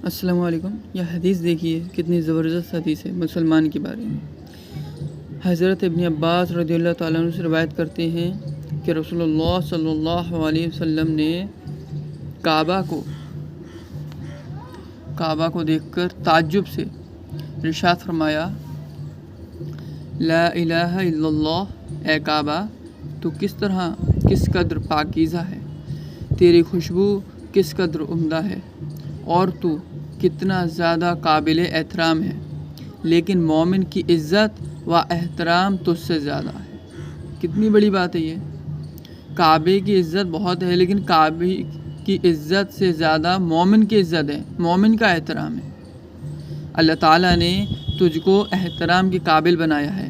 السلام علیکم۔ یہ حدیث دیکھیے کتنی زبردست حدیث ہے مسلمان کے بارے میں۔ حضرت ابن عباس رضی اللہ تعالیٰ عنہ سے روایت کرتے ہیں کہ رسول اللہ صلی اللہ علیہ وسلم نے کعبہ کو دیکھ کر تعجب سے ارشاد فرمایا، لا الہ الا اللہ، اے کعبہ تو کس قدر پاکیزہ ہے، تیری خوشبو کس قدر عمدہ ہے، اور تو کتنا زیادہ قابل احترام ہے، لیکن مومن کی عزت و احترام تجھ سے زیادہ ہے۔ کتنی بڑی بات ہے یہ۔ کعبے کی عزت بہت ہے، لیکن کعبے کی عزت سے زیادہ مومن کی عزت ہے، مومن کا احترام ہے۔ اللہ تعالیٰ نے تجھ کو احترام کے قابل بنایا ہے،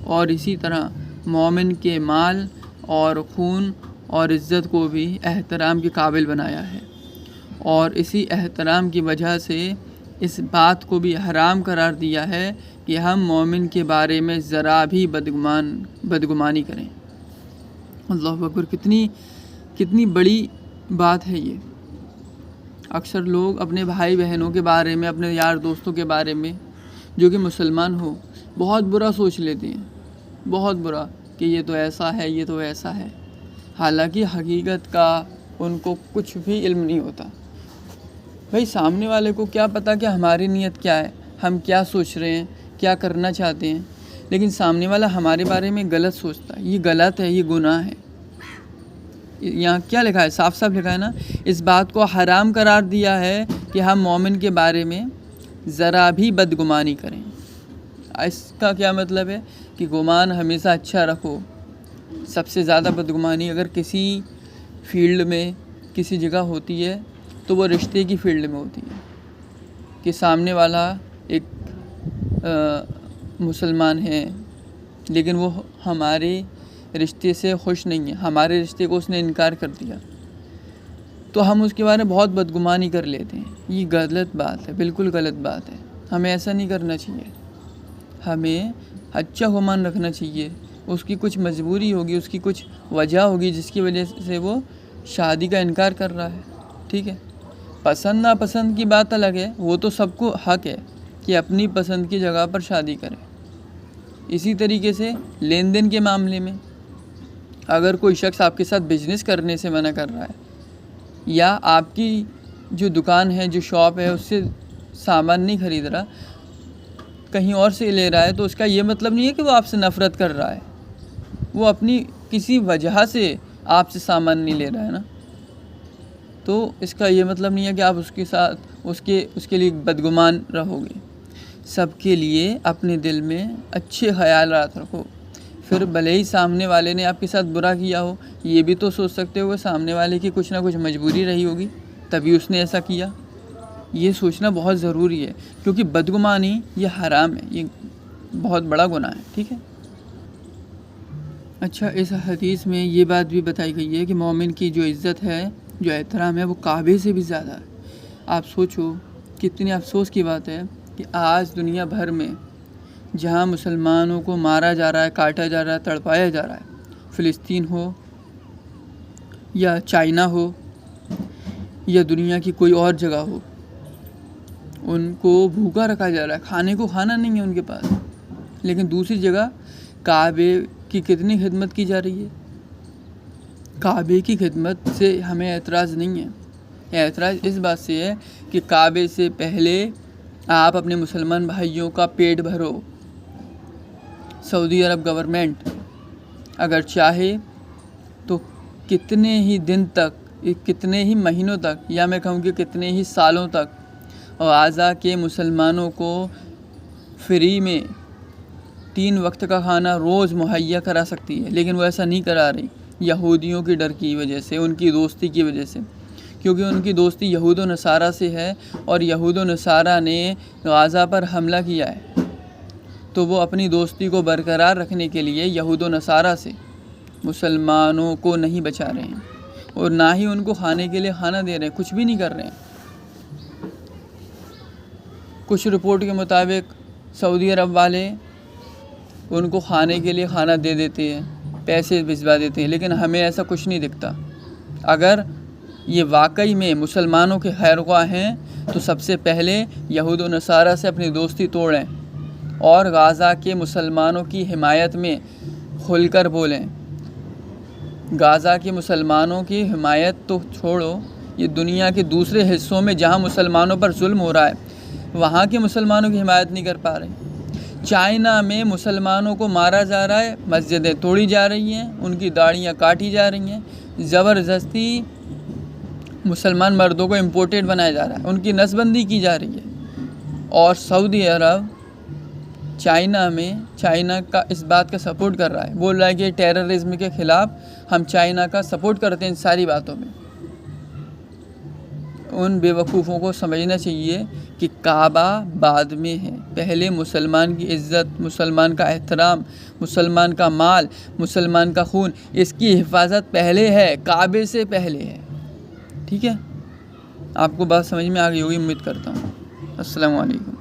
اور اسی طرح مومن کے مال اور خون اور عزت کو بھی احترام کے قابل بنایا ہے، اور اسی احترام کی وجہ سے اس بات کو بھی حرام قرار دیا ہے کہ ہم مومن کے بارے میں ذرا بھی بدگمانی کریں۔ اللہ اکبر، کتنی بڑی بات ہے یہ۔ اکثر لوگ اپنے بھائی بہنوں کے بارے میں، اپنے یار دوستوں کے بارے میں جو کہ مسلمان ہو، بہت برا سوچ لیتے ہیں، بہت برا، کہ یہ تو ایسا ہے، یہ تو ایسا ہے، حالانکہ حقیقت کا ان کو کچھ بھی علم نہیں ہوتا۔ بھائی سامنے والے کو کیا پتہ کہ ہماری نیت کیا ہے، ہم کیا سوچ رہے ہیں، کیا کرنا چاہتے ہیں، لیکن سامنے والا ہمارے بارے میں غلط سوچتا ہے، یہ غلط ہے، یہ گناہ ہے۔ یہاں کیا لکھا ہے؟ صاف صاف لکھا ہے نا، اس بات کو حرام قرار دیا ہے کہ ہم مومن کے بارے میں ذرا بھی بدگمانی کریں۔ اس کا کیا مطلب ہے؟ کہ گمان ہمیشہ اچھا رکھو۔ سب سے زیادہ بدگمانی اگر کسی فیلڈ میں کسی جگہ ہوتی ہے تو وہ رشتے کی فیلڈ میں ہوتی ہے، کہ سامنے والا ایک مسلمان ہے لیکن وہ ہمارے رشتے سے خوش نہیں ہے، ہمارے رشتے کو اس نے انکار کر دیا، تو ہم اس کے بارے میں بہت بدگمانی کر لیتے ہیں۔ یہ غلط بات ہے، بالکل غلط بات ہے، ہمیں ایسا نہیں کرنا چاہیے۔ ہمیں اچھا گمان رکھنا چاہیے۔ اس کی کچھ مجبوری ہوگی، اس کی کچھ وجہ ہوگی جس کی وجہ سے وہ شادی کا انکار کر رہا ہے، ٹھیک ہے۔ پسند ناپسند کی بات الگ ہے، وہ تو سب کو حق ہے کہ اپنی پسند کی جگہ پر شادی کرے۔ اسی طریقے سے لین دین کے معاملے میں اگر کوئی شخص آپ کے ساتھ بزنس کرنے سے منع کر رہا ہے، یا آپ کی جو دکان ہے، جو شاپ ہے، اس سے سامان نہیں خرید رہا، کہیں اور سے لے رہا ہے، تو اس کا یہ مطلب نہیں ہے کہ وہ آپ سے نفرت کر رہا ہے، وہ اپنی کسی وجہ سے آپ سے سامان نہیں لے رہا ہے نا، تو اس کا یہ مطلب نہیں ہے کہ آپ اس کے ساتھ اس کے لیے بدگمان رہو گے۔ سب کے لیے اپنے دل میں اچھے خیالات رکھو، پھر بھلے ہی سامنے والے نے آپ کے ساتھ برا کیا ہو، یہ بھی تو سوچ سکتے ہو کہ سامنے والے کی کچھ نہ کچھ مجبوری رہی ہوگی تبھی اس نے ایسا کیا۔ یہ سوچنا بہت ضروری ہے، کیونکہ بدگمانی یہ حرام ہے، یہ بہت بڑا گناہ ہے، ٹھیک ہے۔ اچھا، اس حدیث میں یہ بات بھی بتائی گئی ہے کہ مومن کی جو عزت ہے، جو احترام ہے، وہ کعبے سے بھی زیادہ ہے۔ آپ سوچو کتنی افسوس کی بات ہے کہ آج دنیا بھر میں جہاں مسلمانوں کو مارا جا رہا ہے، کاٹا جا رہا ہے، تڑپایا جا رہا ہے، فلسطین ہو یا چائنا ہو یا دنیا کی کوئی اور جگہ ہو، ان کو بھوکا رکھا جا رہا ہے، کھانے کو کھانا نہیں ہے ان کے پاس، لیکن دوسری جگہ کعبے کی کتنی خدمت کی جا رہی ہے۔ کعبے کی خدمت سے ہمیں اعتراض نہیں ہے، اعتراض اس بات سے ہے کہ کعبے سے پہلے آپ اپنے مسلمان بھائیوں کا پیٹ بھرو۔ سعودی عرب گورنمنٹ اگر چاہے تو کتنے ہی دن تک، کتنے ہی مہینوں تک، یا میں کہوں کہ کتنے ہی سالوں تک غزہ کے مسلمانوں کو فری میں 3 وقت کا کھانا روز مہیا کرا سکتی ہے، لیکن وہ ایسا نہیں کرا رہی، یہودیوں کے ڈر کی وجہ سے، ان کی دوستی کی وجہ سے، کیونکہ ان کی دوستی یہود و نصارہ سے ہے، اور یہود و نصارہ نے غزہ پر حملہ کیا ہے، تو وہ اپنی دوستی کو برقرار رکھنے کے لیے یہود و نصارہ سے مسلمانوں کو نہیں بچا رہے ہیں، اور نہ ہی ان کو کھانے کے لیے کھانا دے رہے ہیں، کچھ بھی نہیں کر رہے ہیں۔ کچھ رپورٹ کے مطابق سعودی عرب والے ان کو کھانے کے لیے کھانا دے دیتے ہیں، پیسے بھجوا دیتے ہیں، لیکن ہمیں ایسا کچھ نہیں دکھتا۔ اگر یہ واقعی میں مسلمانوں کے خیر خواہ ہیں تو سب سے پہلے یہود و نصارہ سے اپنی دوستی توڑیں اور غزہ کے مسلمانوں کی حمایت میں کھل کر بولیں۔ غزہ کے مسلمانوں کی حمایت تو چھوڑو، یہ دنیا کے دوسرے حصوں میں جہاں مسلمانوں پر ظلم ہو رہا ہے وہاں کے مسلمانوں کی حمایت نہیں کر پا رہے۔ چائنا میں مسلمانوں کو مارا جا رہا ہے، مسجدیں توڑی جا رہی ہیں، ان کی داڑھیاں کاٹی جا رہی ہیں، زبردستی مسلمان مردوں کو امپورٹیڈ بنایا جا رہا ہے، ان کی نسل بندی کی جا رہی ہے۔ اور سعودی عرب چائنا کا اس بات کا سپورٹ کر رہا ہے، بول رہا ہے کہ ٹیررزم کے خلاف ہم چائنا کا سپورٹ کرتے ہیں۔ ان ساری باتوں میں ان بے وقوفوں کو سمجھنا چاہیے کہ کعبہ بعد میں ہے، پہلے مسلمان کی عزت، مسلمان کا احترام، مسلمان کا مال، مسلمان کا خون، اس کی حفاظت پہلے ہے، کعبے سے پہلے ہے۔ ٹھیک ہے، آپ کو بات سمجھ میں آ گئی ہوگی امید کرتا ہوں۔ السلام علیکم۔